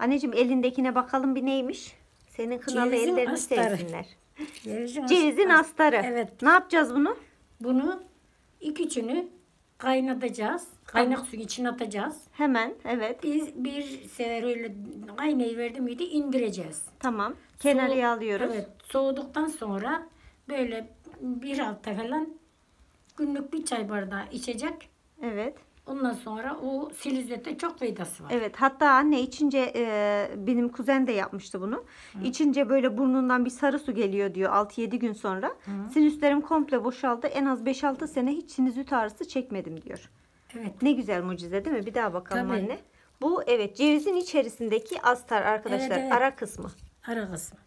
Anneciğim elindekine bakalım bir neymiş? Senin kınalı Cevizin ellerini astarı. sevsinler. Cevizin Cevizin astarı. Evet. Ne yapacağız bunu? Bunu üçünü kaynatacağız. Kaynak suyu içine atacağız. Hemen, evet. Biz bir sefer öyle kaynayı verdim miydi indireceğiz. Tamam. Kenarıya alıyoruz. Evet. Soğuduktan sonra böyle bir hafta falan günlük bir çay bardağı içecek. Evet. Ondan sonra o silizete çok faydası var. Evet. Hatta anne içince benim kuzen de yapmıştı bunu. İçince böyle burnundan bir sarı su geliyor diyor 6-7 gün sonra. Sinüslerim komple boşaldı. En az 5-6 sene hiç sinüzit ağrısı çekmedim diyor. Evet. Ne güzel mucize değil mi? Bir daha bakalım Tabii. anne. Bu evet cevizin içerisindeki astar arkadaşlar. Evet, evet. Ara kısmı. Ara kısmı.